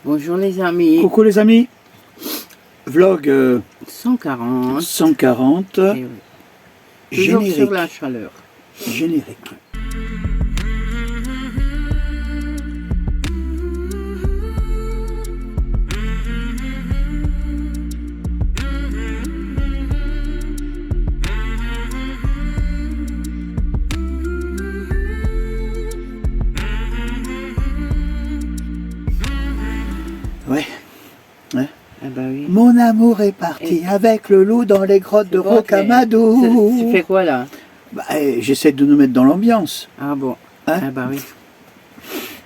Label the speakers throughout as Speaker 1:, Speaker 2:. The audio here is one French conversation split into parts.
Speaker 1: Bonjour les amis.
Speaker 2: Coucou les amis. Vlog
Speaker 1: 140.
Speaker 2: 140.
Speaker 1: Eh oui. Toujours
Speaker 2: Générique.
Speaker 1: sur la chaleur.
Speaker 2: Générique. Ouais. Ouais.
Speaker 1: Ah bah oui.
Speaker 2: Mon amour est parti avec le loup dans les grottes de
Speaker 1: bon,
Speaker 2: Rocamadour.
Speaker 1: Tu fais quoi là?
Speaker 2: Bah, j'essaie de nous mettre dans l'ambiance.
Speaker 1: Ah bon.
Speaker 2: Hein?
Speaker 1: Ah bah oui.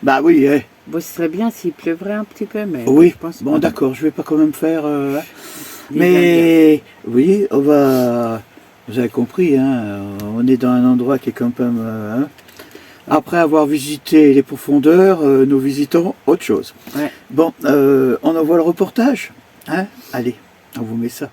Speaker 2: Bah oui,
Speaker 1: Bon, ce serait bien s'il pleuvrait un petit peu, mais
Speaker 2: oui.
Speaker 1: je pense
Speaker 2: Bon
Speaker 1: pas.
Speaker 2: d'accord, je vais pas quand même faire.
Speaker 1: Les
Speaker 2: Mais oui, on va. Vous avez compris, hein, on est dans un endroit qui est quand même. Après avoir visité les profondeurs, nous visitons autre chose.
Speaker 1: Ouais.
Speaker 2: Bon, on envoie le reportage, hein? Allez, on vous met ça.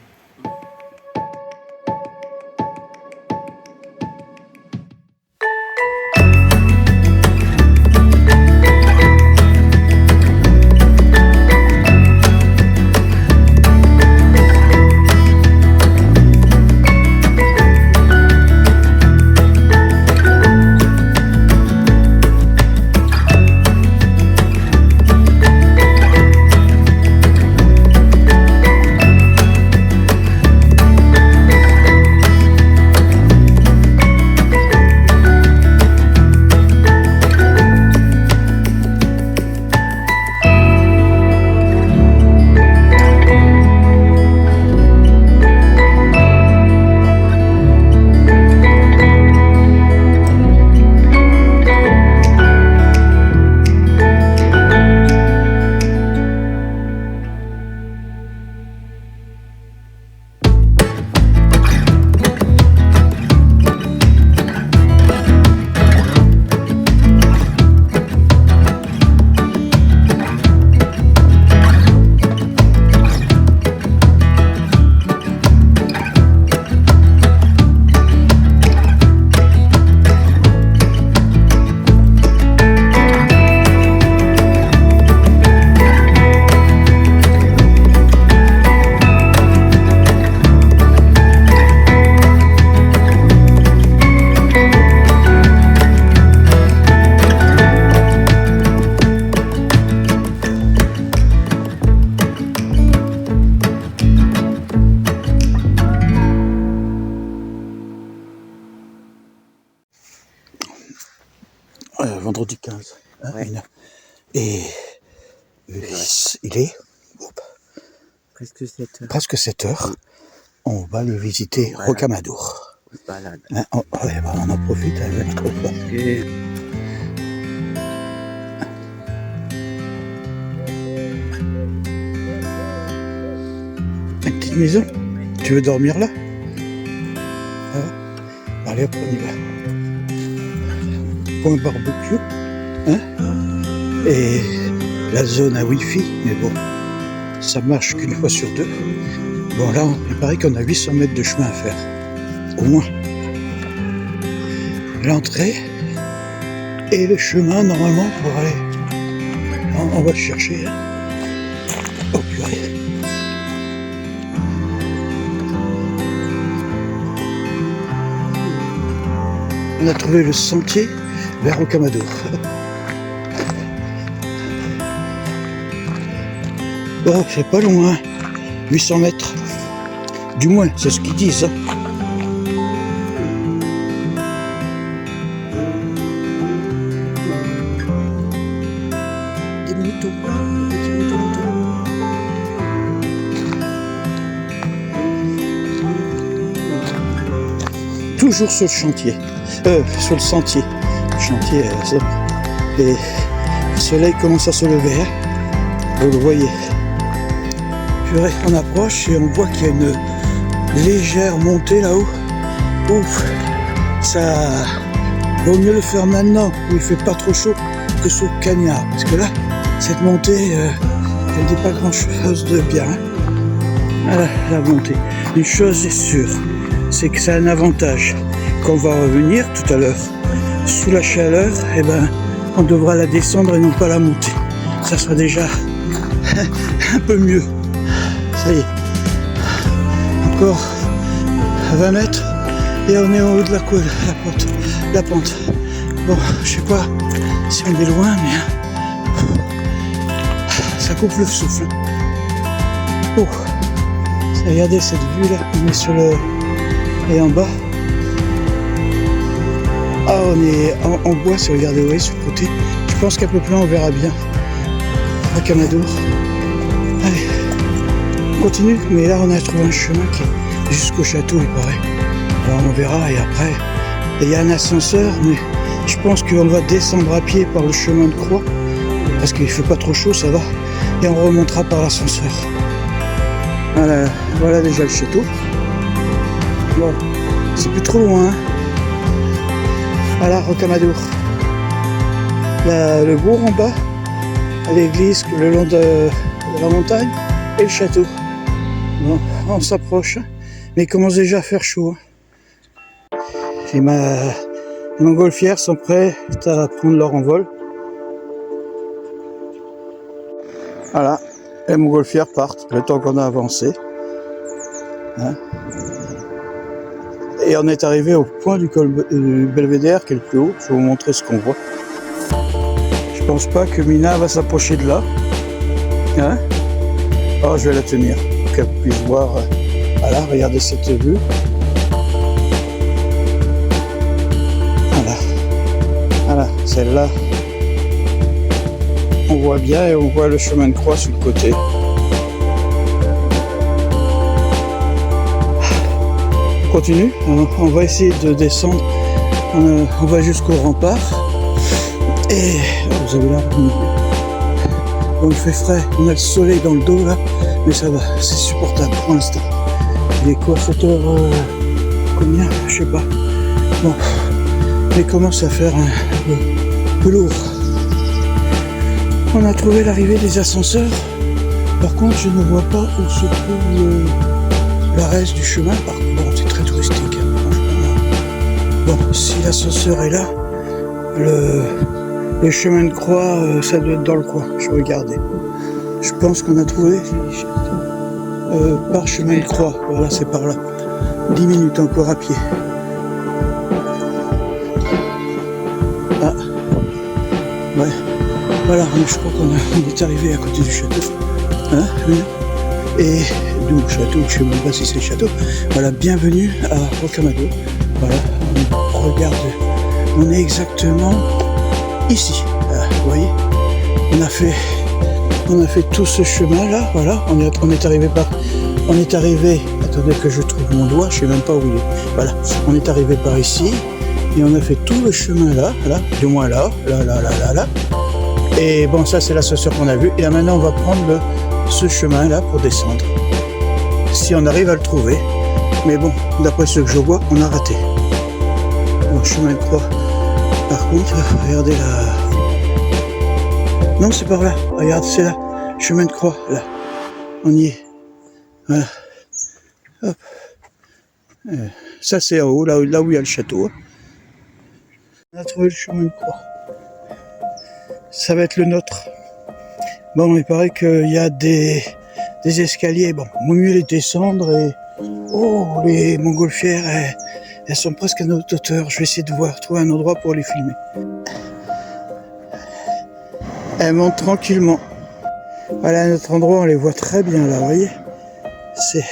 Speaker 2: Vendredi 15. Hein,
Speaker 1: Ouais.
Speaker 2: Et il est
Speaker 1: Presque 7 heures.
Speaker 2: presque 7 heures. On va aller visiter
Speaker 1: Voilà.
Speaker 2: Rocamadour.
Speaker 1: On se balade.
Speaker 2: Hein, on en profite avec
Speaker 1: Et
Speaker 2: une petite maison. Tu veux dormir là? Allez hop, on y va. Point barbecue. Hein? Et la zone à Wi-Fi, mais bon, ça marche qu'une fois sur deux. Bon là, il paraît qu'on a 800 mètres de chemin à faire. Au moins. L'entrée et le chemin normalement pour aller. On va le chercher. Hein. Oh purée. On a trouvé le sentier vers Rocamadour. Bon, c'est pas loin, 800 mètres. Du moins, c'est ce qu'ils disent. Hein. Des moutons, des petits moutons. Toujours sur le chantier. Sur le sentier. Le chantier, ça. Et le soleil commence à se lever. Hein. Vous le voyez. Purée, on approche et on voit qu'il y a une légère montée là-haut. Ouf, ça vaut mieux le faire maintenant où il fait pas trop chaud que sous le cagnard. Parce que là, cette montée, elle dit pas grand-chose de bien. Hein. Voilà, la montée. Une chose est sûre, c'est que ça a un avantage. Quand on va revenir tout à l'heure, sous la chaleur, eh ben, on devra la descendre et non pas la monter. Ça sera déjà un peu mieux. Ça y est. Encore 20 mètres et on est en haut de la pente. Bon, je sais pas si on est loin, mais ça coupe le souffle. Oh, regardez cette vue là, on est sur le... et en bas. Ah, on est en bois, si vous regardez, vous voyez, sur le côté. Je pense qu'à peu près on verra bien. Rocamadour. Allez, on continue, mais là on a trouvé un chemin qui est jusqu'au château, il paraît. Alors on verra, et après, il y a un ascenseur, mais je pense qu'on va descendre à pied par le chemin de croix, parce qu'il ne fait pas trop chaud, ça va, et on remontera par l'ascenseur. Voilà déjà le château. Bon, c'est plus trop loin, hein. Voilà, Rocamadour. Le bourg en bas, l'église le long de la montagne et le château. Bon, on s'approche, mais il commence déjà à faire chaud. Et mes montgolfières sont prêtes à prendre leur envol. Voilà, les montgolfières partent, le temps qu'on a avancé. Hein. Et on est arrivé au point du col du Belvédère, qui est le plus haut. Je vais vous montrer ce qu'on voit. Je pense pas que Mina va s'approcher de là. Hein? Oh, je vais la tenir, pour qu'elle puisse voir. Voilà, regardez cette vue. Voilà, celle-là. On voit bien et on voit le chemin de croix sur le côté. On continue, on va essayer de descendre. On va jusqu'au rempart. Et vous avez là, on il fait frais, on a le soleil dans le dos là, mais ça va, c'est supportable pour l'instant. Les courseteurs, combien, je sais pas. Bon, mais commence à faire un peu lourd. On a trouvé l'arrivée des ascenseurs. Par contre, je ne vois pas où se trouve le reste du chemin. Par contre, bon, c'est très touristique, hein, franchement. Bon, si l'ascenseur est là, le chemin de croix, ça doit être dans le coin. Je vais regarder. Je pense qu'on a trouvé par chemin de croix. Voilà, c'est par là. 10 minutes encore à pied. Ah. Ouais. Voilà, je crois qu'on est arrivé à côté du château. Hein, oui. Et du château, je ne sais même pas si c'est le château. Voilà, bienvenue à Rocamadour. Voilà, on regarde. On est exactement ici, vous voyez, on a fait tout ce chemin là, voilà, on est arrivé, attendez que je trouve mon doigt, je sais même pas où il est, voilà, on est arrivé par ici, et on a fait tout le chemin là, du moins là, et bon, ça c'est l'ascenseur qu'on a vu, et là maintenant on va prendre ce chemin là pour descendre, si on arrive à le trouver, mais bon, d'après ce que je vois, on a raté, bon, chemin de croix. Par contre, regardez là. Non, c'est par là. Regarde, c'est là. Chemin de croix, là. On y est. Voilà. Hop. Ça, c'est en haut, là où il y a le château. On a trouvé le chemin de croix. Ça va être le nôtre. Bon, il paraît qu'il y a des escaliers. Bon, il vaut mieux les descendre et... Oh, les montgolfières, elles sont presque à notre hauteur. Je vais essayer de trouver un endroit pour les filmer. Elles montent tranquillement. Voilà, à notre endroit, on les voit très bien là, vous voyez. C'est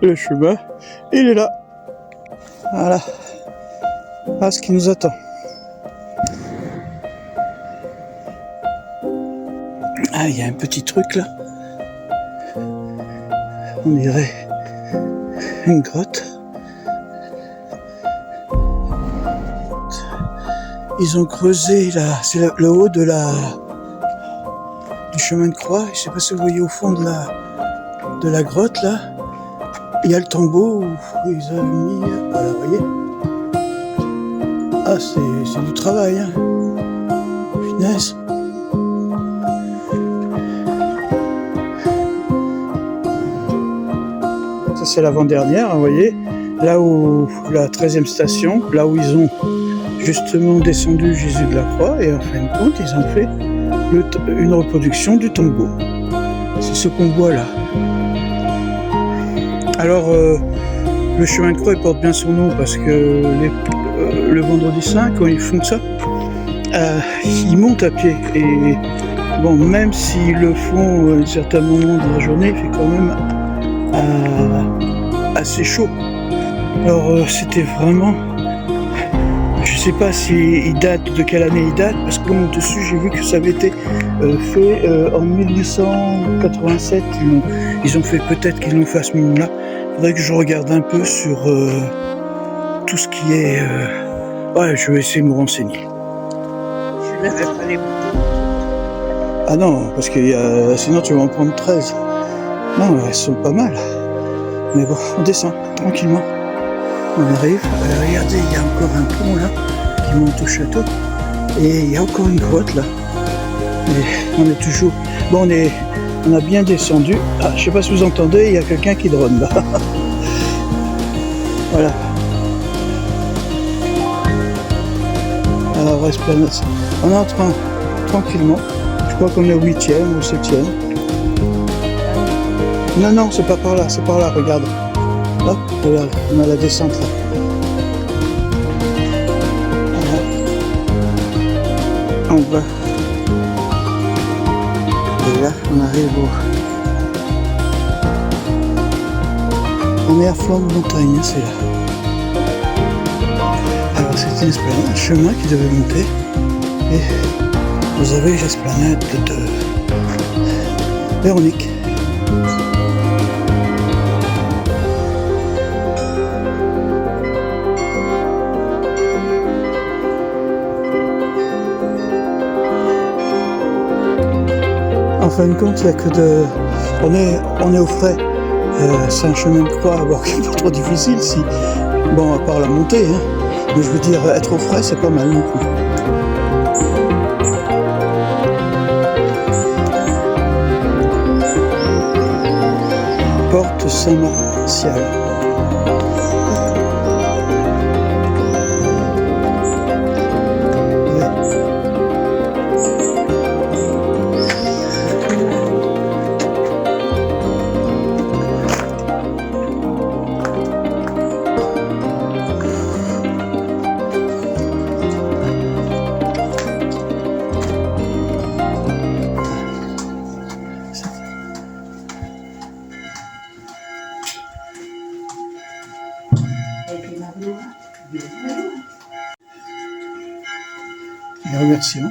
Speaker 2: le chemin, il est là. Voilà. Ah, ce qui nous attend. Ah, il y a un petit truc là. On dirait une grotte. Ils ont creusé là, c'est le haut de du chemin de croix. Je ne sais pas si vous voyez au fond de la grotte là. Il y a le tombeau où ils ont mis. Voilà, vous voyez. Ah, c'est du travail, hein. Punaise. Ça c'est l'avant-dernière, vous voyez. Là où la 13e station, là où ils ont justement descendu Jésus de la croix, et en fin de compte ils ont fait une reproduction du tombeau. C'est ce qu'on voit là. Alors, le chemin de croix il porte bien son nom parce que le vendredi saint, quand ils font ça, ils montent à pied. Et bon, même s'ils le font à un certain moment de la journée, il fait quand même assez chaud. Alors, c'était vraiment... Je sais pas s'il date, de quelle année il date, parce que dessus j'ai vu que ça avait été fait en 1887. Ils ont fait, peut-être qu'ils l'ont fait à ce moment-là. Il faudrait que je regarde un peu sur tout ce qui est... Ouais, je vais essayer de me renseigner.
Speaker 1: Je ne vais pas les boutons.
Speaker 2: Ah non, parce que sinon tu vas en prendre 13. Non, elles sont pas mal. Mais bon, on descend tranquillement. On arrive, regardez, il y a encore un pont là qui monte au château et il y a encore une grotte là. Et on est toujours... Bon, on a bien descendu. Ah, je sais pas si vous entendez, il y a quelqu'un qui drone là. Voilà. Alors, Esplanade. On est en train, tranquillement. Je crois qu'on est au 8e ou 7e. Non, c'est pas par là, c'est par là, regarde. Hop, regarde, on a la descente là. Voilà. En bas. Et là, on arrive on est à flanc de montagne, hein, c'est là. Alors c'est une esplanade, un chemin qui devait monter. Et vous avez l'esplanade de Véronique. En fin de compte, il n'y a que de... On est au frais. C'est un chemin de croix, bon, qui n'est pas trop difficile si... Bon, à part la montée, hein. Mais je veux dire, être au frais, c'est pas mal non plus. Porte Saint-Martial. Les remerciements.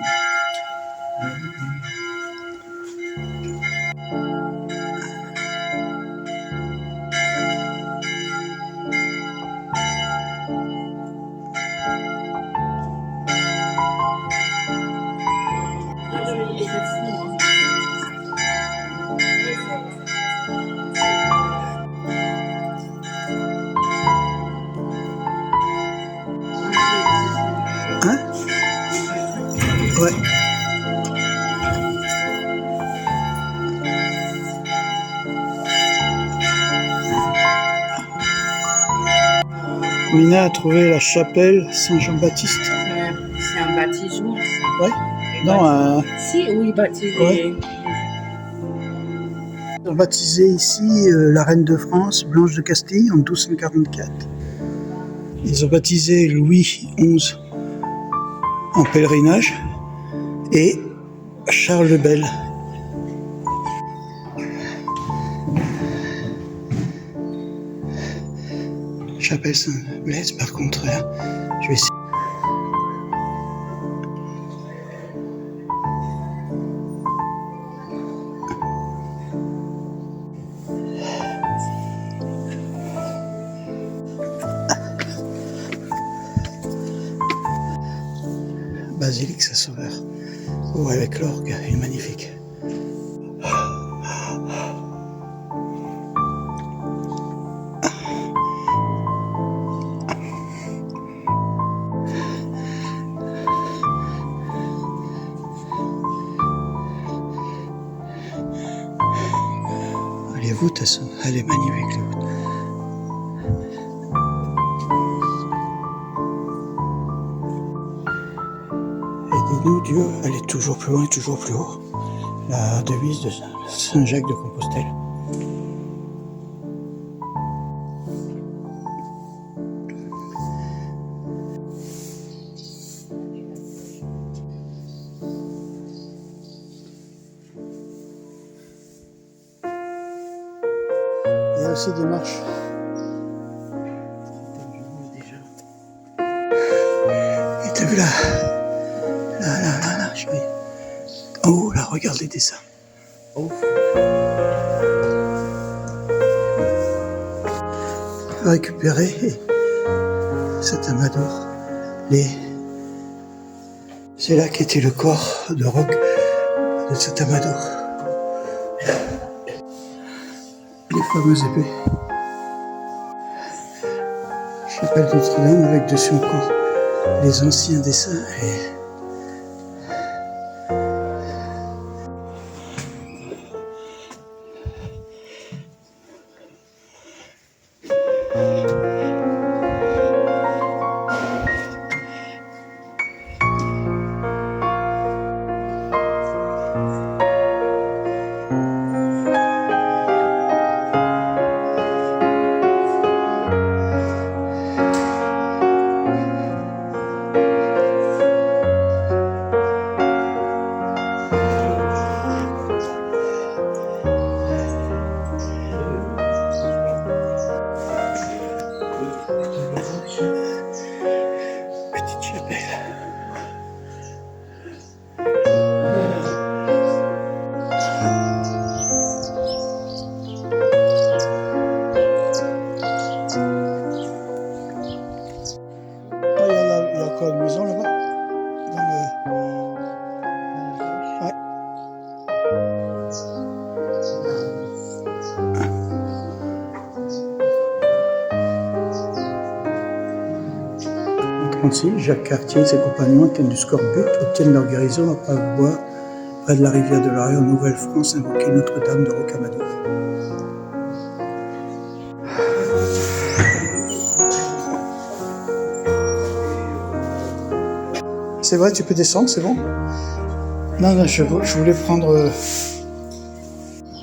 Speaker 2: Hein? Ouais. Mina a trouvé la chapelle Saint-Jean-Baptiste.
Speaker 1: C'est un baptisement.
Speaker 2: Ouais. Non,
Speaker 1: Si, oui, baptisé.
Speaker 2: Ouais. Ils ont baptisé ici la reine de France, Blanche de Castille, en 1244. Ils ont baptisé Louis XI en pèlerinage et Charles le Bel. Chapelle Saint-Blaise, par contre, je vais essayer. Basilique Saint-Sauveur. Oh, avec l'orgue, il est magnifique. Les voûtes, elle est magnifique, les voûtes. Et nous, Dieu, aller toujours plus loin et toujours plus haut. La devise de Saint-Jacques de Compostelle. Il y a aussi des marches. Et t'as vu là, chérie. En haut, là, regarde les dessins. Oh. Récupérer cet amador. C'est là qu'était le corps de roc de cet amador. Les fameuses épées. Chapelle Notre-Dame avec dessus encore les anciens dessins et petite chapelle. Il y a encore une maison là-bas. Ouais. En 1936, Jacques Cartier et ses compagnons atteints du scorbut obtiennent leur guérison après avoir, près de la rivière de l'Arrêt en Nouvelle-France, invoqué Notre-Dame de Rocamadour. C'est vrai, tu peux descendre, c'est bon? Non, je voulais prendre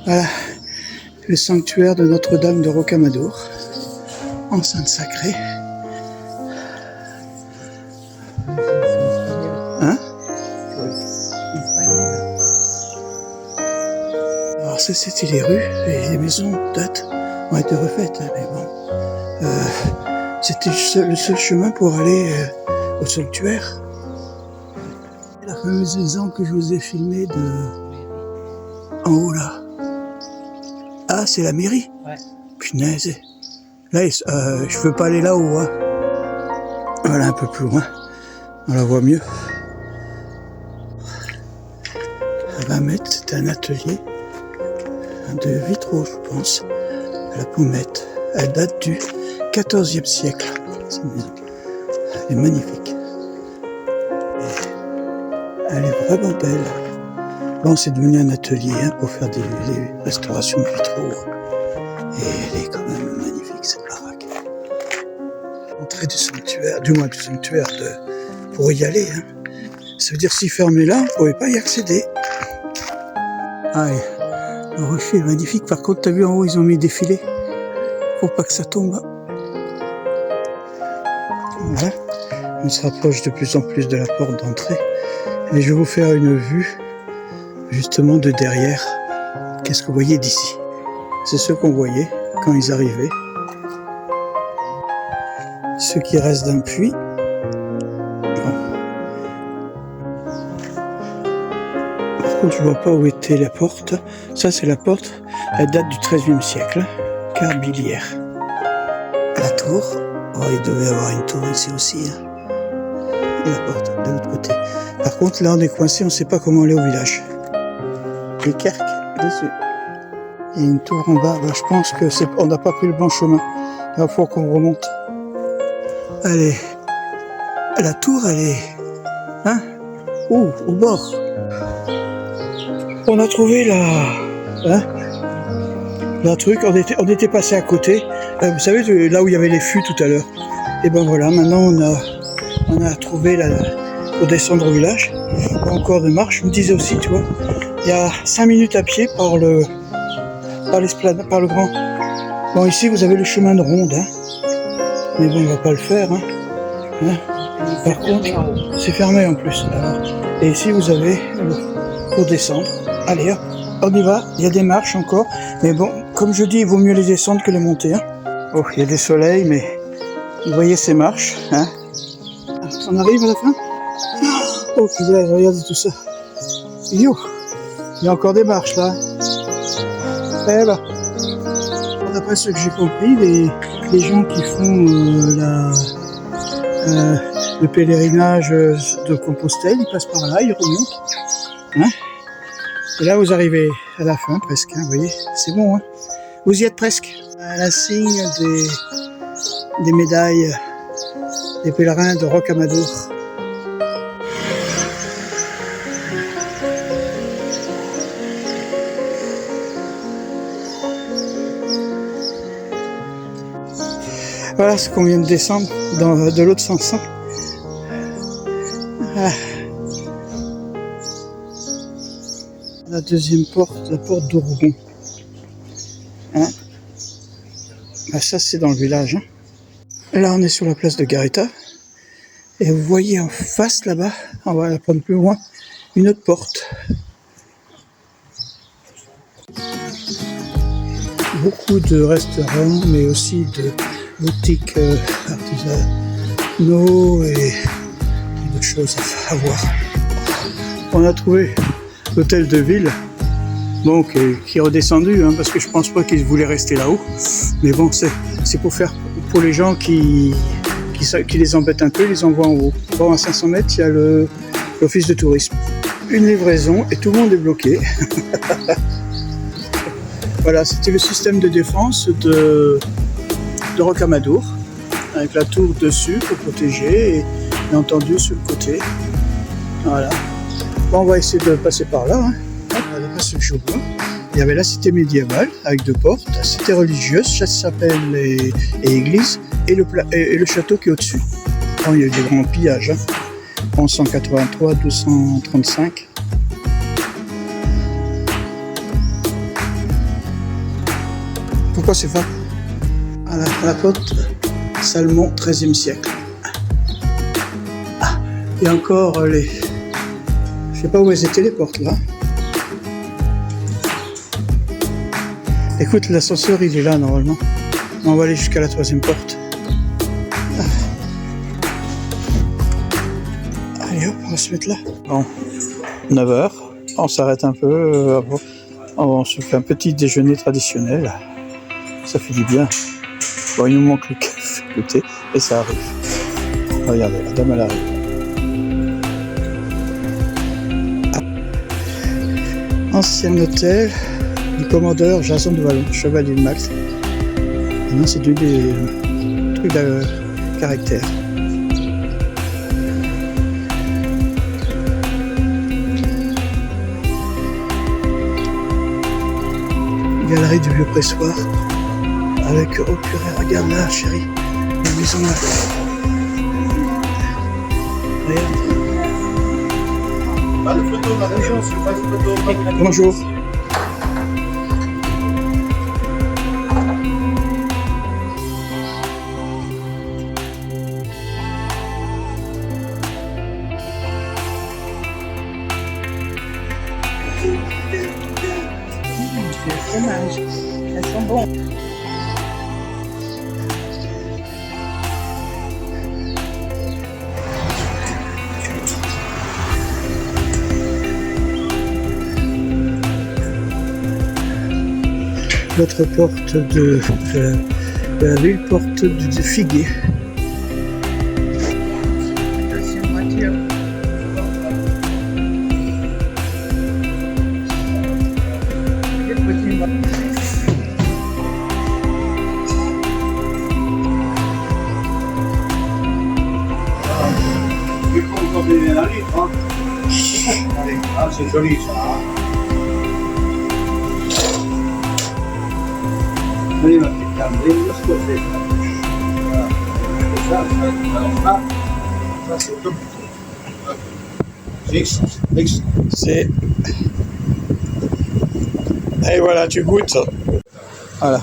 Speaker 2: voilà, le sanctuaire de Notre-Dame de Rocamadour, enceinte sacrée. Hein? Alors ça, c'était les rues et les maisons datent, ont été refaites, mais bon, c'était le seul chemin pour aller au sanctuaire. La fameuse maison que je vous ai filmée en haut là. Ah, c'est la mairie?
Speaker 1: Ouais.
Speaker 2: Punaise. Là, je peux pas aller là-haut. Hein. Voilà, un peu plus loin. On la voit mieux. À 20 mètres, c'est un atelier de vitraux, je pense, à la Pommette. Elle date du XIVe siècle, cette maison. Elle est magnifique. Elle est vraiment belle. Bon, c'est devenu un atelier hein, pour faire des restaurations de vitraux. Et elle est quand même magnifique, cette baraque. L'entrée du sanctuaire, du sanctuaire pour y aller. Hein. Ça veut dire si fermé là, on ne pouvait pas y accéder. Ah, le rocher est magnifique. Par contre, tu as vu en haut, ils ont mis des filets pour pas que ça tombe. Voilà. On se rapproche de plus en plus de la porte d'entrée. Et je vais vous faire une vue justement de derrière. Qu'est-ce que vous voyez d'ici? C'est ce qu'on voyait quand ils arrivaient. Ce qui reste d'un puits. Bon. Par contre, je ne vois pas où était la porte. Ça, c'est la porte. Elle date du XIIIe siècle. Carbilière. La tour. Oh, il devait y avoir une tour ici aussi. Hein. Et la porte de l'autre côté. Par contre, là, on est coincé, on ne sait pas comment aller au village. Les Kerk dessus. Il y a une tour en bas. Ben, je pense que on n'a pas pris le bon chemin. Il va falloir qu'on remonte. Allez. La tour, elle est... Hein? Oh, au bord. On a trouvé la truc. On était passé à côté. Vous savez, là où il y avait les fûts tout à l'heure. Et ben voilà, maintenant on a trouvé pour descendre au village. Il y a encore de marche. Je me disais aussi, tu vois, il y a 5 minutes à pied par l'esplanade, par le grand. Bon, ici, vous avez le chemin de ronde, hein. Mais bon, on va pas le faire, hein. Par contre, c'est fermé en plus. Alors, et ici, vous avez pour descendre. Allez, hop, on y va. Il y a des marches encore. Mais bon, comme je dis, il vaut mieux les descendre que les monter, hein. Oh, il y a des soleils, mais vous voyez ces marches, hein. On arrive à la fin. Oh, putain, regardez tout ça. Yo, il y a encore des marches, là. Eh ben, d'après ce que j'ai compris, les gens qui font le pèlerinage de Compostelle, ils passent par là, ils remontent. Hein, et là, vous arrivez à la fin, presque. Hein, vous voyez, c'est bon. Hein, vous y êtes presque. À la signe des médailles des pèlerins de Rocamadour. Voilà ce qu'on vient de descendre de l'autre sens. Hein. Ah. La deuxième porte, la porte d'Ourgon. Hein. Ah, ça c'est dans le village. Hein. Là on est sur la place de Garetta. Et vous voyez en face là-bas, on va la prendre plus loin, une autre porte. Beaucoup de restaurants, mais aussi de boutiques artisanaux et d'autres choses à voir. On a trouvé l'hôtel de ville, bon, qui est redescendu, hein, parce que je pense pas qu'ils voulaient rester là-haut. Mais bon, c'est pour les gens qui les embêtent un peu, ils les envoient en haut. Bon, à 500 mètres, il y a l'office de tourisme. Une livraison et tout le monde est bloqué. Voilà, c'était le système de défense de Rocamadour, avec la tour dessus pour protéger et bien entendu sur le côté. Voilà. Bon, on va essayer de passer par là. Hein. D'après ce que je vois, il y avait la cité médiévale avec 2 portes, la cité religieuse, chapelle et église, et le château qui est au-dessus. Bon, il y a eu des grands pillages. Hein. 1183, 1235. Pourquoi c'est pas à la porte Salmon, 13e siècle. Ah, il y a encore les... Je sais pas où elles étaient les portes là. Écoute, l'ascenseur il est là normalement. On va aller jusqu'à la 3e porte. Ah. Allez hop, on va se mettre là. Bon, 9h, on s'arrête un peu. On se fait un petit déjeuner traditionnel. Ça fait du bien. Bon, il nous manque le café, le thé, et ça arrive. Regardez, la dame elle arrive. Ah. Ancien hôtel du commandeur Jason de Vallon, chevalier de Malte. Maintenant c'est des trucs de caractère. Galerie du vieux pressoir. Avec, oh purée, regarde là, chérie, la maison là. Regarde.
Speaker 3: Pas de photo, madame, c'est pas de photo.
Speaker 2: Bonjour.
Speaker 1: C'est fromage. Elles sont bonnes.
Speaker 2: L'autre porte de la ville, porte du figuier.
Speaker 1: Attention, voiture. Des petits mots.
Speaker 3: Il faut qu'on donne la litre, hein. Allez, ah, c'est joli ça. Hein. Allez, ma petite dame, allez, de ce côté. Voilà. Ça, c'est tout. Six. Six.
Speaker 2: C'est... Et voilà, tu goûtes. Voilà.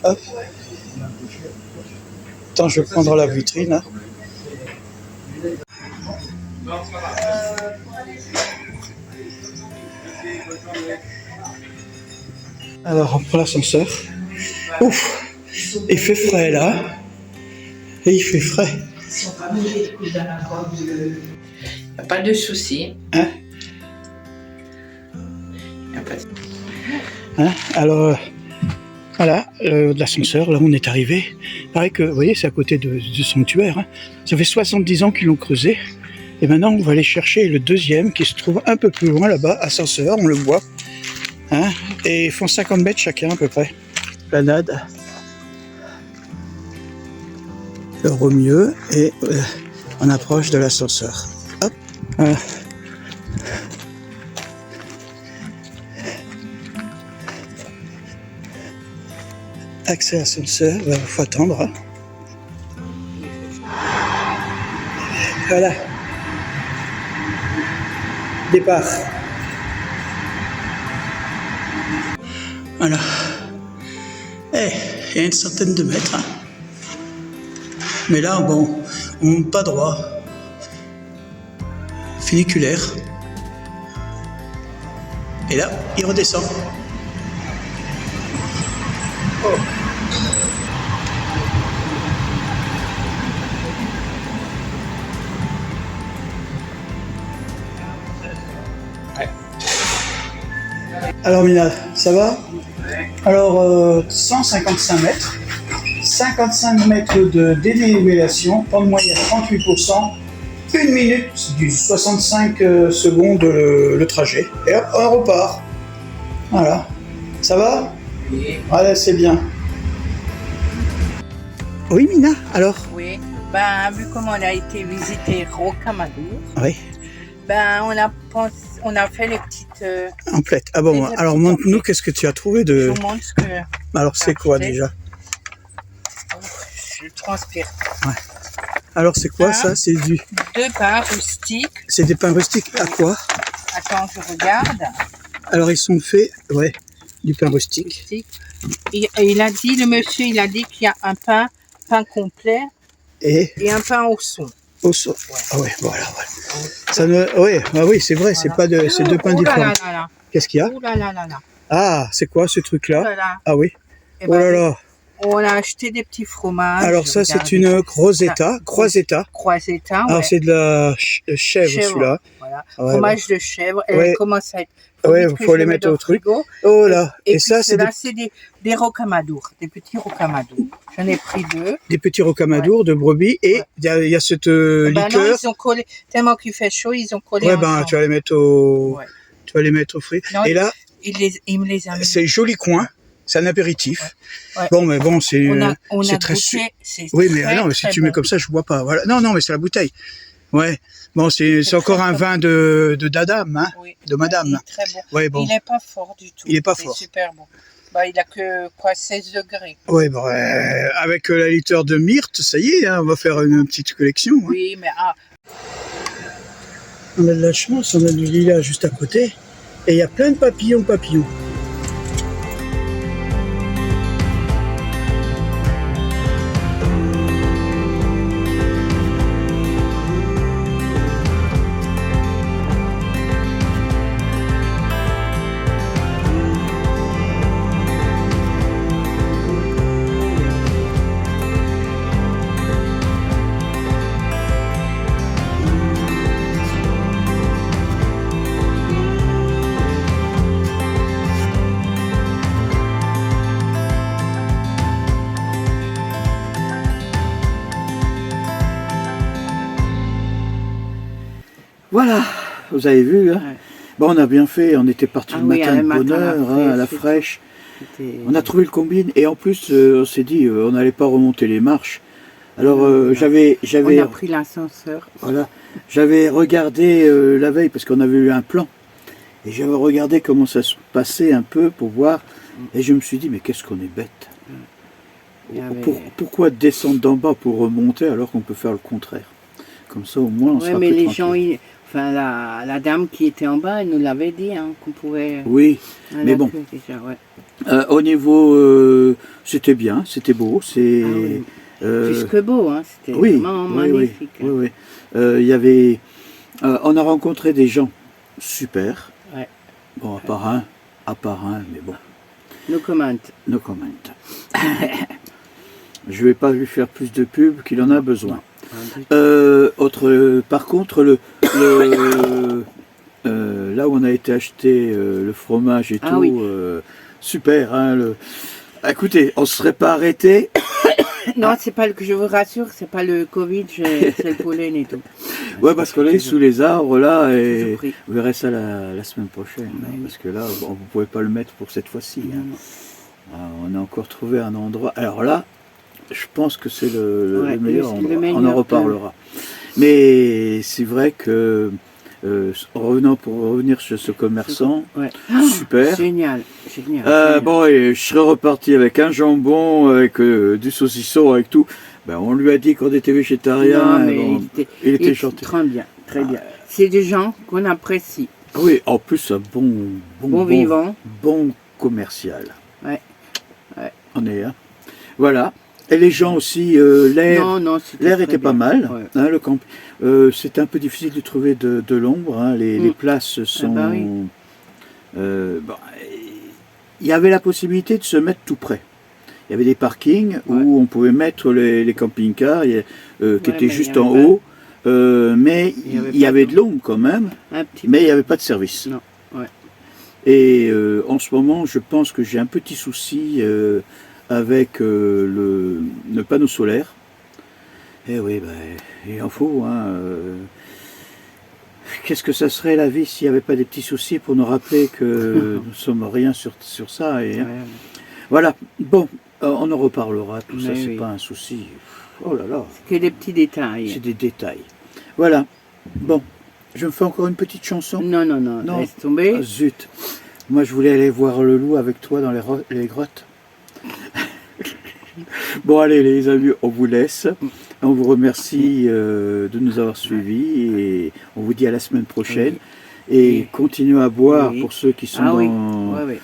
Speaker 2: Hop. Attends, je vais prendre la vitrine. Hein. Alors, on prend l'ascenseur. Ouf, il fait frais là. Et il fait frais.
Speaker 1: Il n'y a pas de souci.
Speaker 2: Hein?
Speaker 1: Il n'y a pas de...
Speaker 2: Hein? Alors, voilà, l'ascenseur, là on est arrivé. Pareil que, vous voyez, c'est à côté du sanctuaire. Hein. Ça fait 70 ans qu'ils l'ont creusé. Et maintenant, on va aller chercher le deuxième qui se trouve un peu plus loin là-bas, ascenseur, on le voit. Hein, et ils font 50 mètres chacun à peu près. Planade. Au mieux et on approche de l'ascenseur. Hop. Voilà. Accès à l'ascenseur, il faut attendre. Hein. Voilà. Départ. Voilà. Eh, il y a une centaine de mètres. Hein. Mais là, bon, on monte pas droit. Funiculaire. Et là, il redescend. Oh. Ouais. Alors Mina, ça va? Alors, 155 mètres. 55 mètres de dénivellation, temps de moyenne 38%, 1 minute du 65 secondes le trajet. Et hop, on repart. Voilà. Ça va?
Speaker 1: Oui.
Speaker 2: Voilà, c'est bien. Oui, Mina, alors?
Speaker 1: Oui. Ben, vu comment on a été visiter Rocamadour,
Speaker 2: Oui.
Speaker 1: ben, on a fait les petites...
Speaker 2: Emplettes. Ah bon,
Speaker 1: les
Speaker 2: alors
Speaker 1: petites
Speaker 2: montre-nous,
Speaker 1: emplettes.
Speaker 2: qu'est-ce que tu as trouvé
Speaker 1: Je
Speaker 2: de...
Speaker 1: vous montre ce que...
Speaker 2: Alors, c'est quoi
Speaker 1: emplettes.
Speaker 2: déjà?
Speaker 1: Je transpire.
Speaker 2: Alors, c'est quoi ça? C'est du...
Speaker 1: 2 pains rustiques.
Speaker 2: C'est des pains rustiques. À quoi?
Speaker 1: Attends, je regarde.
Speaker 2: Alors, ils sont faits... Ouais, du pain rustique.
Speaker 1: Et il a dit, le monsieur, il a dit qu'il y a un pain complet
Speaker 2: Et
Speaker 1: et un pain au son.
Speaker 2: au sol. Ah ouais, voilà. Ça ne... Ouais, ah oui, c'est vrai, c'est pas de... C'est deux pains
Speaker 1: Oh là
Speaker 2: différents.
Speaker 1: là là là.
Speaker 2: Qu'est-ce qu'il y a?
Speaker 1: Oh là là là là.
Speaker 2: Ah, c'est quoi ce
Speaker 1: Oh
Speaker 2: truc-là?
Speaker 1: là là.
Speaker 2: Ah oui.
Speaker 1: Eh
Speaker 2: Oh
Speaker 1: ben,
Speaker 2: là là.
Speaker 1: on a acheté des petits fromages.
Speaker 2: Alors ça, c'est
Speaker 1: regardez.
Speaker 2: une croisetta. Croisetta.
Speaker 1: Croisetta, ouais.
Speaker 2: Alors c'est de la chèvre, celui-là.
Speaker 1: Voilà.
Speaker 2: Ah ouais,
Speaker 1: Fromage de chèvre. Et
Speaker 2: Ouais.
Speaker 1: elle commence à être...
Speaker 2: Ouais,
Speaker 1: vite que
Speaker 2: faut
Speaker 1: je
Speaker 2: les
Speaker 1: le
Speaker 2: mettre
Speaker 1: mette
Speaker 2: au truc.
Speaker 1: frigo.
Speaker 2: Oh là. Et
Speaker 1: puis
Speaker 2: ça, c'est
Speaker 1: ceux-là, c'est des rocamadours, des petits rocamadours. J'en ai pris 2.
Speaker 2: des petits rocamadours de brebis. Et il y a cette
Speaker 1: Ben non,
Speaker 2: liqueur.
Speaker 1: ils ont collé, tellement qu'il fait chaud, ils ont collé
Speaker 2: Ouais, ben
Speaker 1: ensemble.
Speaker 2: tu vas les mettre au...
Speaker 1: Ouais.
Speaker 2: Tu vas les mettre au frit.
Speaker 1: Non,
Speaker 2: Et là,
Speaker 1: il me les a mis.
Speaker 2: c'est joli coin. C'est un apéritif.
Speaker 1: Ouais. Ouais.
Speaker 2: Bon, mais bon, c'est
Speaker 1: On a
Speaker 2: c'est très
Speaker 1: goûté, c'est
Speaker 2: Oui, mais
Speaker 1: très,
Speaker 2: non, mais si
Speaker 1: très
Speaker 2: tu mets
Speaker 1: bon.
Speaker 2: comme ça, je vois pas. Voilà. Non, mais c'est la bouteille. Ouais. Bon, c'est encore un vin de dame, hein,
Speaker 1: Oui.
Speaker 2: de madame.
Speaker 1: Il est très bon.
Speaker 2: Ouais, bon.
Speaker 1: Il n'est pas fort du tout.
Speaker 2: Il est pas
Speaker 1: C'est
Speaker 2: fort.
Speaker 1: super bon. Bah, il a que quoi, 16 degrés.
Speaker 2: Ouais, bon, avec la litre de myrte, ça y est, hein, on va faire une petite collection. Hein.
Speaker 1: Oui, mais
Speaker 2: On a de la chance, on a du lilas juste à côté, et il y a plein de papillons. Voilà, vous avez vu, hein.
Speaker 1: Ouais.
Speaker 2: Bon, on a bien fait, on était parti
Speaker 1: Ah
Speaker 2: le
Speaker 1: oui,
Speaker 2: matin
Speaker 1: le
Speaker 2: de
Speaker 1: matin,
Speaker 2: bonne heure,
Speaker 1: la
Speaker 2: hein, à la
Speaker 1: fraîche,
Speaker 2: fraîche.
Speaker 1: c'était...
Speaker 2: On a trouvé le combine, et en plus, on s'est dit, on n'allait pas remonter les marches. Alors,
Speaker 1: Non.
Speaker 2: j'avais
Speaker 1: On a pris l'ascenseur.
Speaker 2: voilà, j'avais regardé la veille, parce qu'on avait eu un plan, et j'avais regardé comment ça se passait un peu pour voir, et je me suis dit, mais qu'est-ce qu'on est bête.
Speaker 1: Il y avait-
Speaker 2: Pourquoi descendre d'en bas pour remonter alors qu'on peut faire le contraire? Comme ça, au moins, on
Speaker 1: Ouais,
Speaker 2: sera
Speaker 1: mais
Speaker 2: plus
Speaker 1: les
Speaker 2: tranquille.
Speaker 1: gens, Enfin, la dame qui était en bas, elle nous l'avait dit, hein, qu'on pouvait...
Speaker 2: Oui,
Speaker 1: elle
Speaker 2: mais
Speaker 1: a
Speaker 2: bon.
Speaker 1: pu déjà, ouais.
Speaker 2: Au niveau, c'était bien, c'était beau, c'est...
Speaker 1: Ah oui.
Speaker 2: euh,
Speaker 1: Plus que beau, hein, c'était
Speaker 2: oui,
Speaker 1: vraiment
Speaker 2: oui,
Speaker 1: magnifique.
Speaker 2: oui, oui, oui. Il y avait... on a rencontré des gens super.
Speaker 1: Ouais.
Speaker 2: Bon, à part un, mais bon,
Speaker 1: No comment.
Speaker 2: no comment. Je vais pas lui faire plus de pub qu'il en a besoin. Par contre, là où on a été acheter le fromage et
Speaker 1: Ah
Speaker 2: tout,
Speaker 1: oui.
Speaker 2: super. Hein, écoutez, on ne serait pas arrêté.
Speaker 1: Non, c'est pas le que je vous rassure, c'est pas le Covid, c'est le pollen et tout.
Speaker 2: Ouais, parce qu'on est sous les arbres là et
Speaker 1: Toujours pris.
Speaker 2: vous verrez ça la semaine prochaine.
Speaker 1: Ouais,
Speaker 2: hein,
Speaker 1: oui.
Speaker 2: parce que là, bon, vous ne pouvez pas le mettre pour cette fois-ci.
Speaker 1: Non,
Speaker 2: Hein.
Speaker 1: non.
Speaker 2: On a encore trouvé un endroit. Alors là, je pense que c'est le
Speaker 1: Ouais,
Speaker 2: meilleur
Speaker 1: le
Speaker 2: endroit. On
Speaker 1: meilleur,
Speaker 2: en reparlera. Mais c'est vrai que pour revenir chez ce commerçant,
Speaker 1: Ouais.
Speaker 2: super.
Speaker 1: Génial, génial.
Speaker 2: Bon, et je serais reparti avec un jambon, avec du saucisson, avec tout. Ben, on lui a dit qu'on était végétarien.
Speaker 1: Non, mais
Speaker 2: bon,
Speaker 1: il était
Speaker 2: gentil.
Speaker 1: très bien, très bien. C'est des gens qu'on apprécie.
Speaker 2: Oui, en plus, un
Speaker 1: Bon vivant.
Speaker 2: bon commercial.
Speaker 1: Ouais. Ouais.
Speaker 2: On est, hein. Voilà. Et les gens aussi, l'air.
Speaker 1: Non,
Speaker 2: L'air était pas mal,
Speaker 1: Ouais.
Speaker 2: hein, le camp. C'était un peu difficile de trouver de l'ombre. Hein, les places sont.
Speaker 1: bah oui.
Speaker 2: Bon, il y avait la possibilité de se mettre tout près. Il y avait des parkings où on pouvait mettre les camping-cars qui étaient
Speaker 1: mais
Speaker 2: juste
Speaker 1: il y
Speaker 2: en
Speaker 1: avait
Speaker 2: haut, mais il y avait
Speaker 1: pas
Speaker 2: de l'ombre quand même,
Speaker 1: Un petit
Speaker 2: mais il n'y avait pas de service.
Speaker 1: Non, ouais.
Speaker 2: Et en ce moment, je pense que j'ai un petit souci avec le panneau solaire. Eh oui, ben, il en faut. Hein, qu'est-ce que ça serait la vie s'il n'y avait pas des petits soucis pour nous rappeler que nous ne sommes rien sur ça. Et, hein.
Speaker 1: Ouais.
Speaker 2: Voilà, bon, on en reparlera, tout ça,
Speaker 1: Mais
Speaker 2: c'est
Speaker 1: oui.
Speaker 2: pas un souci. Oh là là,
Speaker 1: Que des petits détails.
Speaker 2: c'est des détails. Voilà, bon, je me fais encore une petite chanson.
Speaker 1: Non,
Speaker 2: Non.
Speaker 1: laisse tomber.
Speaker 2: Ah, zut, moi je voulais aller voir le loup avec toi dans les grottes. Bon, allez les amis, on vous laisse. On vous remercie de nous avoir suivis et on vous dit à la semaine prochaine. Et
Speaker 1: Oui.
Speaker 2: continuez à boire
Speaker 1: Oui.
Speaker 2: pour ceux qui sont
Speaker 1: Oui.
Speaker 2: dans...
Speaker 1: Ouais.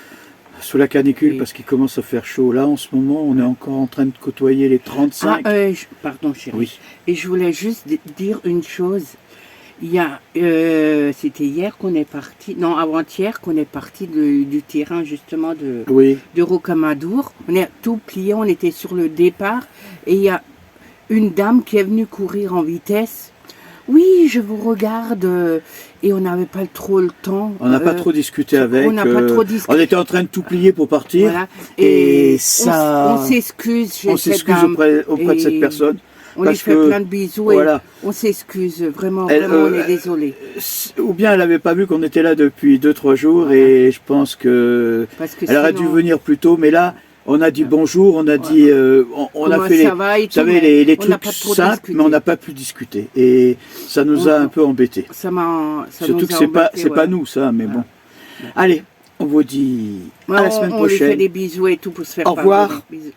Speaker 2: sous la canicule
Speaker 1: Oui.
Speaker 2: parce qu'il commence à faire chaud. Là, en ce moment, on est encore en train de côtoyer les 35.
Speaker 1: Pardon, chérie.
Speaker 2: Oui.
Speaker 1: Et je voulais juste dire une chose. Il y a, c'était hier qu'on est parti, non, avant-hier qu'on est parti du terrain justement
Speaker 2: Oui,
Speaker 1: de Rocamadour. On est tout plié, on était sur le départ et il y a une dame qui est venue courir en vitesse. Oui, je vous regarde et on n'avait pas trop le temps.
Speaker 2: on n'a pas trop discuté avec.
Speaker 1: On n'a pas trop discuté.
Speaker 2: On était en train de tout plier pour partir.
Speaker 1: Voilà.
Speaker 2: Et ça,
Speaker 1: on s'excuse chez
Speaker 2: on
Speaker 1: cette
Speaker 2: s'excuse
Speaker 1: dame.
Speaker 2: auprès de cette
Speaker 1: Et
Speaker 2: personne.
Speaker 1: On lui
Speaker 2: parce
Speaker 1: fait
Speaker 2: que,
Speaker 1: plein de bisous
Speaker 2: voilà.
Speaker 1: et on s'excuse. Vraiment,
Speaker 2: Elle,
Speaker 1: vraiment, on est désolé.
Speaker 2: Ou bien elle n'avait pas vu qu'on était là depuis 2-3 jours
Speaker 1: Voilà.
Speaker 2: et je pense que
Speaker 1: Parce que
Speaker 2: elle aurait dû
Speaker 1: sinon-
Speaker 2: venir plus tôt. Mais là, on a dit bonjour, on a dit, on a
Speaker 1: Comment
Speaker 2: fait
Speaker 1: ça va et
Speaker 2: vous
Speaker 1: tout,
Speaker 2: savez,
Speaker 1: mais
Speaker 2: les
Speaker 1: on n'a
Speaker 2: trucs
Speaker 1: pas trop
Speaker 2: simples,
Speaker 1: discuté.
Speaker 2: mais on n'a pas pu discuter. Et ça nous a un peu embêtés.
Speaker 1: Ça
Speaker 2: Surtout
Speaker 1: nous
Speaker 2: que
Speaker 1: a
Speaker 2: c'est pas
Speaker 1: embêtés,
Speaker 2: pas nous ça, mais bon. Allez, on vous dit à la semaine
Speaker 1: on lui fait
Speaker 2: prochaine.
Speaker 1: des bisous et tout pour se faire
Speaker 2: Au revoir.
Speaker 1: pardonner. Bisous.